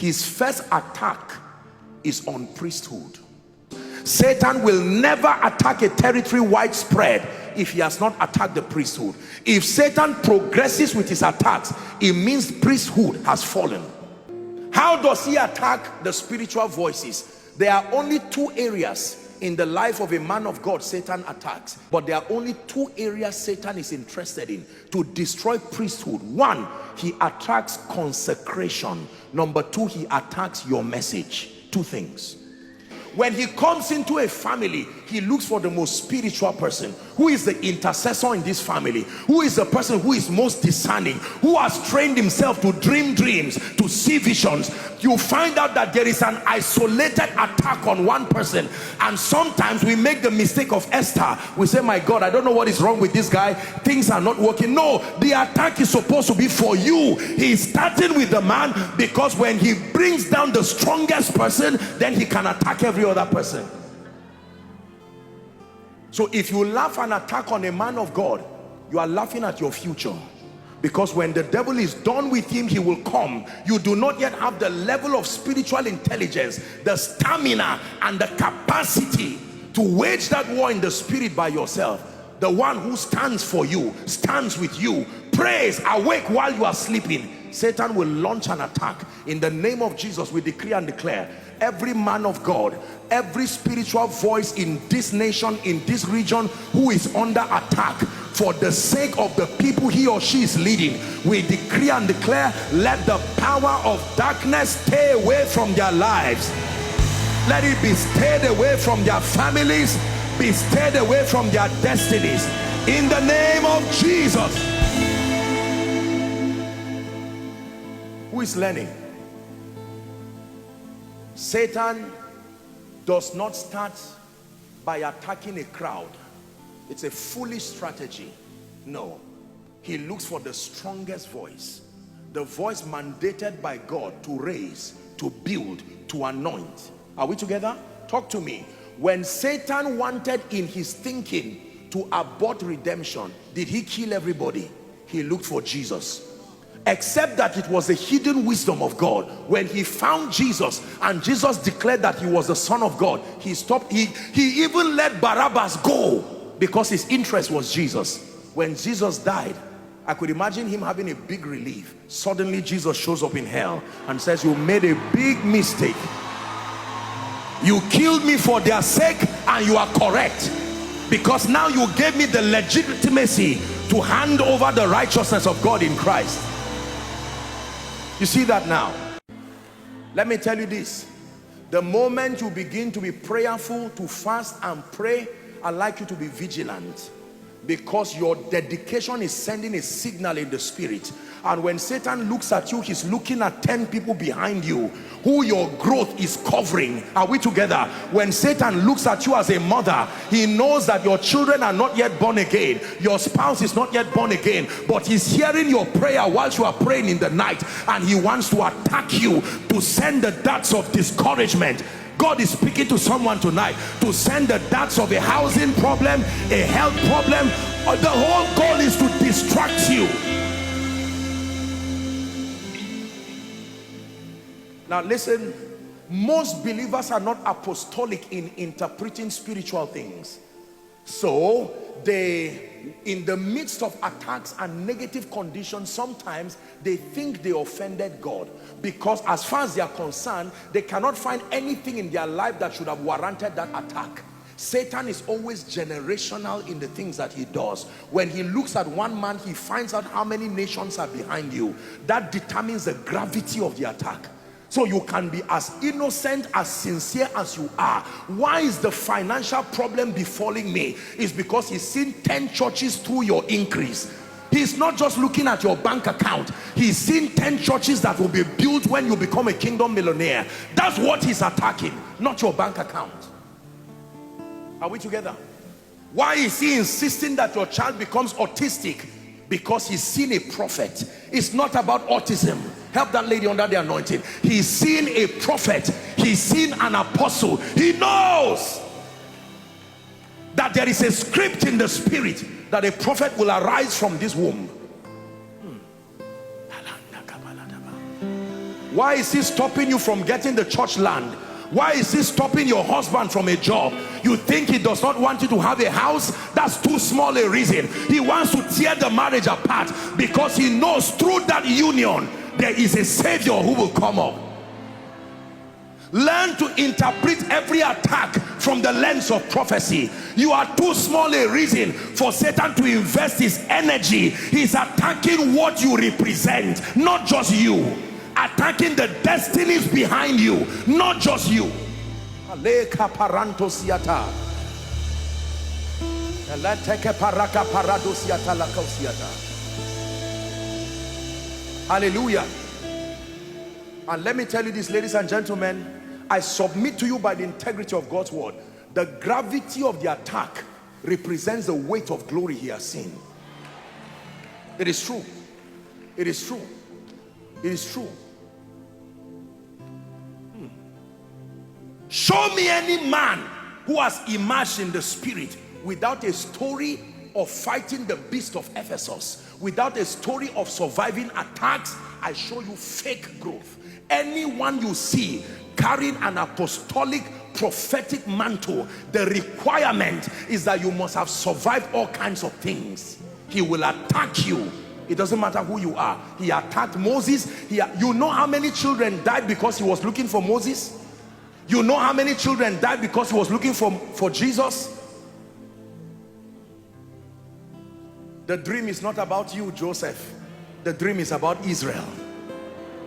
his first attack is on priesthood. Satan will never attack a territory widespread if he has not attacked the priesthood. If Satan progresses with his attacks, it means priesthood has fallen. How does he attack the spiritual voices? There are only two areas in the life of a man of God Satan attacks, but there are only two areas Satan is interested in to destroy priesthood. One, he attacks consecration. Number two, he attacks your message. Two things. When he comes into a family, he looks for the most spiritual person. Who is the intercessor in this family? Who is the person who is most discerning? Who has trained himself to dream dreams, to see visions? You find out that there is an isolated attack on one person. And sometimes we make the mistake of Esther. We say, my God, I don't know what is wrong with this guy. Things are not working. No, the attack is supposed to be for you. He is starting with the man, because when he brings down the strongest person, then he can attack every other person. So if you laugh and attack on a man of God, you are laughing at your future. Because when the devil is done with him, he will come. You do not yet have the level of spiritual intelligence, the stamina and the capacity to wage that war in the spirit by yourself. The one who stands for you, stands with you, prays, awake while you are sleeping. Satan will launch an attack. In the name of Jesus, we decree and declare, every man of God, every spiritual voice in this nation, in this region, who is under attack for the sake of the people he or she is leading, we decree and declare, let the power of darkness stay away from their lives. Let it be stayed away from their families, be stayed away from their destinies, in the name of Jesus. Who is learning? Satan does not start by attacking a crowd. It's a foolish strategy. No, he looks for the strongest voice, the voice mandated by God to raise, to build, to anoint. Are we together? Talk to me. When Satan wanted in his thinking to abort redemption, did he kill everybody? He looked for Jesus. Except that it was a hidden wisdom of God. When he found Jesus and Jesus declared that he was the Son of God, he stopped. He even let Barabbas go because his interest was Jesus. When Jesus died, I could imagine him having a big relief. Suddenly Jesus shows up in hell and says, you made a big mistake. You killed me for their sake, and you are correct, because now you gave me the legitimacy to hand over the righteousness of God in Christ. You see that now? Let me tell you this. The moment you begin to be prayerful, to fast and pray, I'd like you to be vigilant, because your dedication is sending a signal in the spirit. And when Satan looks at you, he's looking at 10 people behind you who your growth is covering. Are we together? When Satan looks at you as a mother, he knows that your children are not yet born again, your spouse is not yet born again, but he's hearing your prayer whilst you are praying in the night, and he wants to attack you, to send the darts of discouragement. God is speaking to someone tonight to send the darts of a housing problem, a health problem. The whole goal is to distract you. Now listen, most believers are not apostolic in interpreting spiritual things. So they, in the midst of attacks and negative conditions, sometimes they think they offended God, because as far as they are concerned, they cannot find anything in their life that should have warranted that attack. Satan is always generational in the things that he does. When he looks at one man, he finds out how many nations are behind you. That determines the gravity of the attack. So you can be as innocent, as sincere as you are. Why is the financial problem befalling me? It's because he's seen 10 churches through your increase. He's not just looking at your bank account. He's seen 10 churches that will be built when you become a kingdom millionaire. That's what he's attacking, not your bank account. Are we together? Why is he insisting that your child becomes autistic? Because he's seen a prophet. It's not about autism. Help that lady under the anointing. He's seen a prophet. He's seen an apostle. He knows that there is a script in the spirit that a prophet will arise from this womb. Why is he stopping you from getting the church land? Why is he stopping your husband from a job? You think he does not want you to have a house? That's too small a reason. He wants to tear the marriage apart because he knows through that union there is a savior who will come up. Learn to interpret every attack from the lens of prophecy. You are too small a reason for Satan to invest his energy. He's attacking what you represent, not just you. Attacking the destinies behind you, not just you. Hallelujah. And let me tell you this, ladies and gentlemen, I submit to you by the integrity of God's word, the gravity of the attack represents the weight of glory he has seen. It is true. It is true. It is true. Show me any man who has emerged in the spirit without a story of fighting the beast of Ephesus, without a story of surviving attacks. I show you fake growth. Anyone you see carrying an apostolic prophetic mantle, the requirement is that you must have survived all kinds of things. He will attack you. It doesn't matter who you are. He attacked Moses. You know how many children died because he was looking for Moses? You know how many children died because he was looking for Jesus? The dream is not about you, Joseph. The dream is about Israel.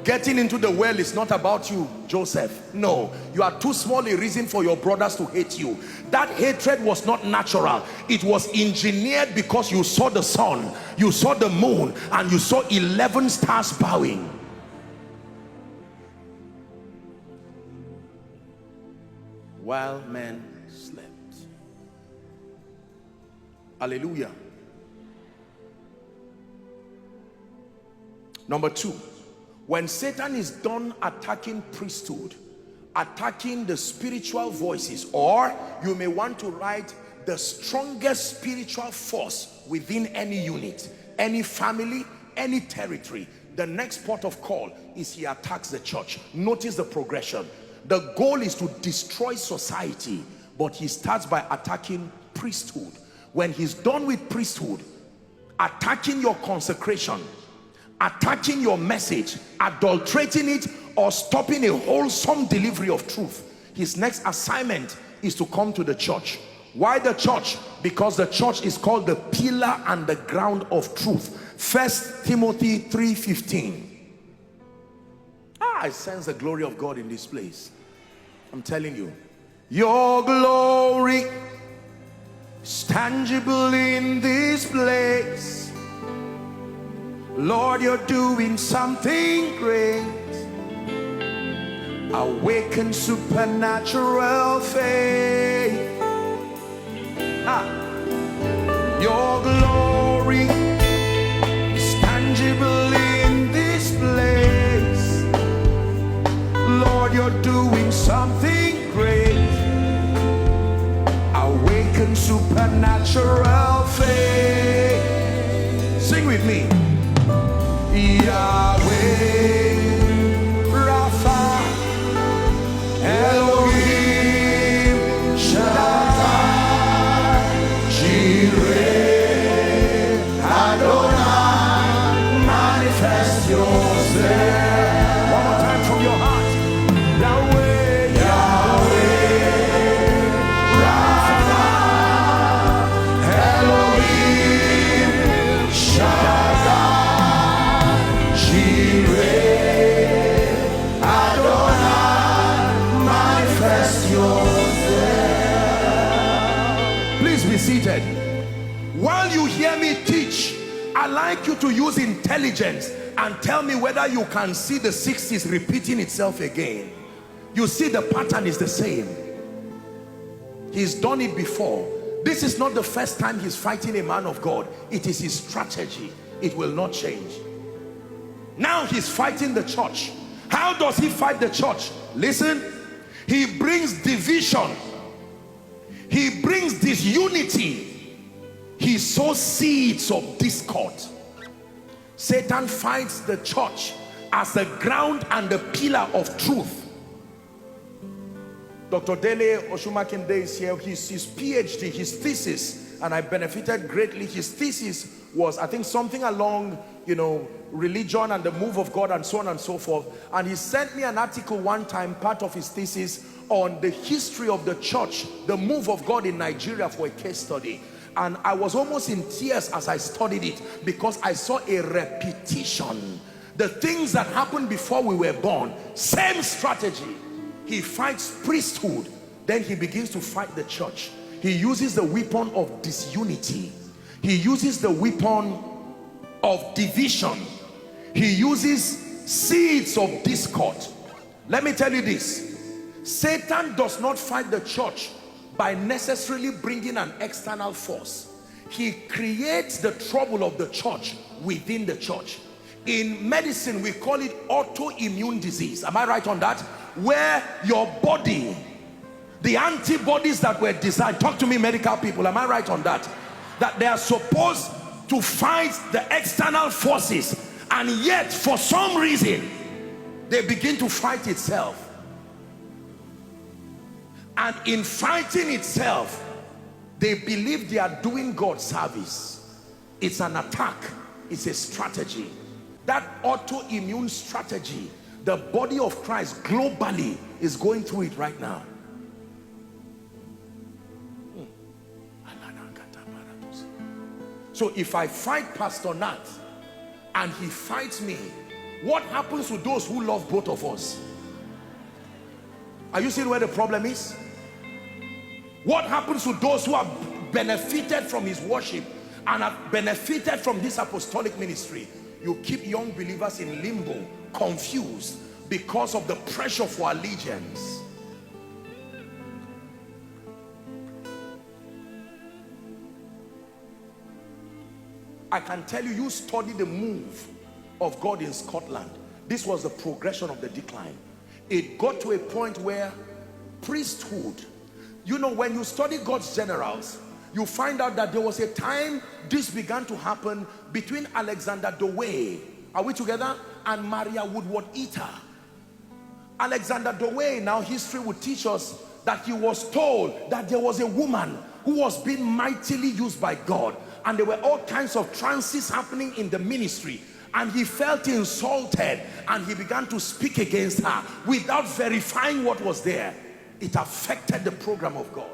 Getting into the well is not about you, Joseph. No, you are too small a reason for your brothers to hate you. That hatred was not natural. It was engineered because you saw the sun, you saw the moon, and you saw 11 stars bowing. While men slept. Hallelujah. Number two, when Satan is done attacking priesthood, attacking the spiritual voices, or you may want to write the strongest spiritual force within any unit, any family, any territory, the next port of call is he attacks the church. Notice the progression. The goal is to destroy society, but he starts by attacking priesthood. When he's done with priesthood, attacking your consecration, attacking your message, adulterating it, or stopping a wholesome delivery of truth, his next assignment is to come to the church. Why the church? Because the church is called the pillar and the ground of truth. 1 Timothy 3:15. I sense the glory of God in this place. I'm telling you, your glory is tangible in this place. Lord, you're doing something great. Awaken supernatural faith. Your glory is tangible in this place. Lord, you're doing something great. Awaken supernatural faith. Sing with me. Yahweh, Rapha, Elohim, Shaddai, Jireh, Adonai, manifest yourself. One more time from your heart. Yahweh, Yahweh, Rapha, Elohim, Shaddai, please be seated. While you hear me teach, I like you to use intelligence and tell me whether you can see the 60s repeating itself again. You see the pattern is the same. He's done it before. This is not the first time he's fighting a man of God. It is his strategy. It will not change. Now he's fighting the church. How does he fight the church? Listen, he brings division. He brings disunity. He sows seeds of discord. Satan fights the church as the ground and the pillar of truth. Dr. Dele Oshumakinde is here. His PhD, his thesis, and I benefited greatly. His thesis was, I think, something along, you know, religion and the move of God and so on and so forth. And he sent me an article one time, part of his thesis, on the history of the church, the move of God in Nigeria, for a case study. And I was almost in tears as I studied it, because I saw a repetition. The things that happened before we were born, same strategy. He fights priesthood, then he begins to fight the church. He uses the weapon of disunity. He uses the weapon of division. He uses seeds of discord. Let me tell you this. Satan does not fight the church by necessarily bringing an external force. He creates the trouble of the church within the church. In medicine, we call it autoimmune disease. Am I right on that? Where your body, the antibodies that were designed, talk to me medical people, am I right on that? That they are supposed to fight the external forces, and yet for some reason they begin to fight itself. And in fighting itself, they believe they are doing God service. It's an attack. It's a strategy. That autoimmune strategy, the body of Christ globally is going through it right now. So if I fight Pastor Nath and he fights me, what happens to those who love both of us? Are you seeing where the problem is? What happens to those who have benefited from his worship and have benefited from this apostolic ministry? You keep young believers in limbo, confused because of the pressure for allegiance. I can tell you, you study the move of God in Scotland. This was the progression of the decline. It got to a point where priesthood, you know, when you study God's generals, you find out that there was a time this began to happen between Alexander Dowie, are we together, and Maria Woodward Eater. Alexander Dowie, now history would teach us that he was told that there was a woman who was being mightily used by God, and there were all kinds of trances happening in the ministry, and he felt insulted and he began to speak against her without verifying what was there. It affected the program of God.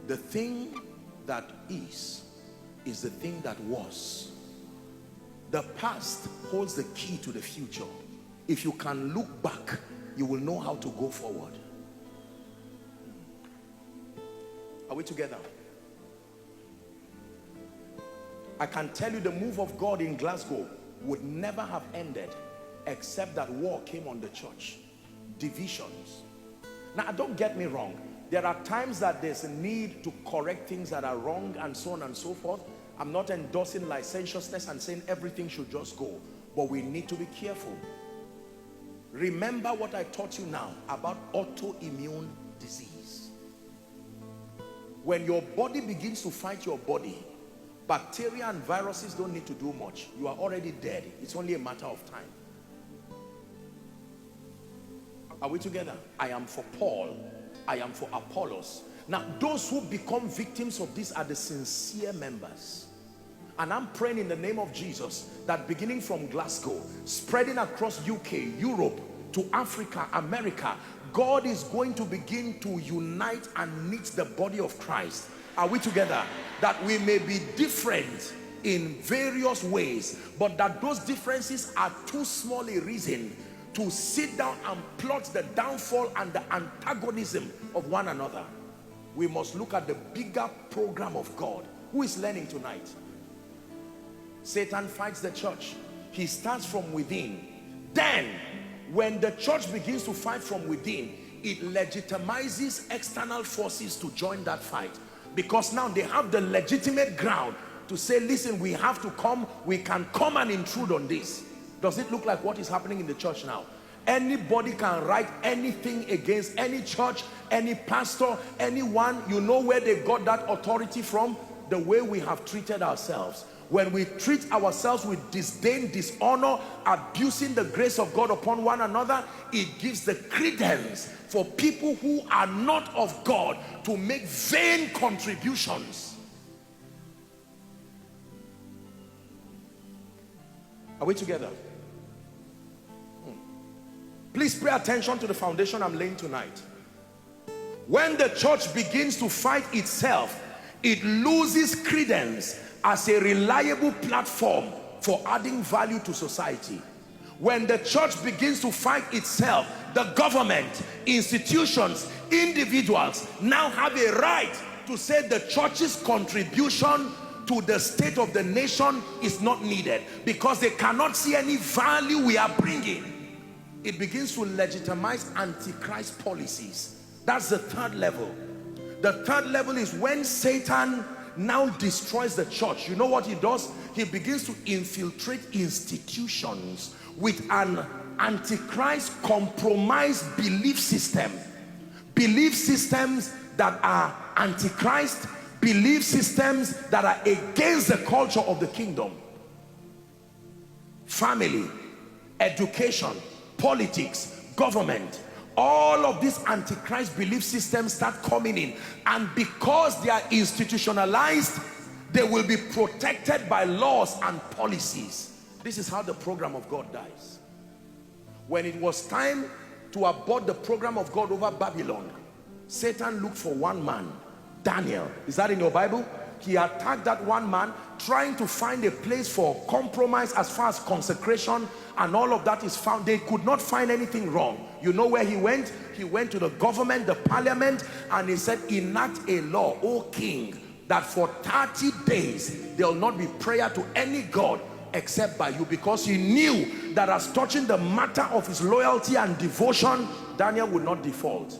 The thing that is the thing that was. The past holds the key to the future. If you can look back, you will know how to go forward. Are we together? I can tell you the move of God in Glasgow would never have ended except that war came on the church. Divisions. Now, don't get me wrong. There are times that there's a need to correct things that are wrong and so on and so forth. I'm not endorsing licentiousness and saying everything should just go. But we need to be careful. Remember what I taught you now about autoimmune disease. When your body begins to fight your body, bacteria and viruses don't need to do much. You are already dead. It's only a matter of time. Are we together? I am for Paul. I am for Apollos. Now, those who become victims of this are the sincere members. And I'm praying in the name of Jesus that beginning from Glasgow, spreading across UK, Europe, to Africa, America, God is going to begin to unite and knit the body of Christ. Are we together? That we may be different in various ways, but that those differences are too small a reason to sit down and plot the downfall and the antagonism of one another. We must look at the bigger program of God. Who is learning tonight? Satan fights the church. He starts from within. Then, when the church begins to fight from within, it legitimizes external forces to join that fight. Because now they have the legitimate ground to say, listen, we have to come, we can come and intrude on this. Does it look like what is happening in the church now? Anybody can write anything against any church, any pastor, anyone. You know where they got that authority from? The way we have treated ourselves. when we treat ourselves with disdain, dishonor, abusing the grace of God upon one another, it gives the credence for people who are not of God to make vain contributions. Are we together? Please pay attention to the foundation I'm laying tonight. When the church begins to fight itself, it loses credence as a reliable platform for adding value to society. When the church begins to fight itself, the government, institutions, individuals now have a right to say the church's contribution to the state of the nation is not needed because they cannot see any value we are bringing. It begins to legitimize antichrist policies. That's the third level. The third level is when Satan now destroys the church. You know what he does? He begins to infiltrate institutions with an antichrist compromised belief system. Belief systems that are antichrist, belief systems that are against the culture of the kingdom. Family, education, politics, government, all of these antichrist belief systems start coming in, and because they are institutionalized, they will be protected by laws and policies. This is how the program of God dies. When it was time to abort the program of God over Babylon, Satan looked for one man, Daniel. Is that in your Bible? He attacked that one man, trying to find a place for compromise as far as consecration and all of that is found. They could not find anything wrong. You know where he went? He went to the government, the parliament, and he said, enact a law, O king, that for 30 days there will not be prayer to any god except by you, because he knew that as touching the matter of his loyalty and devotion, Daniel would not default.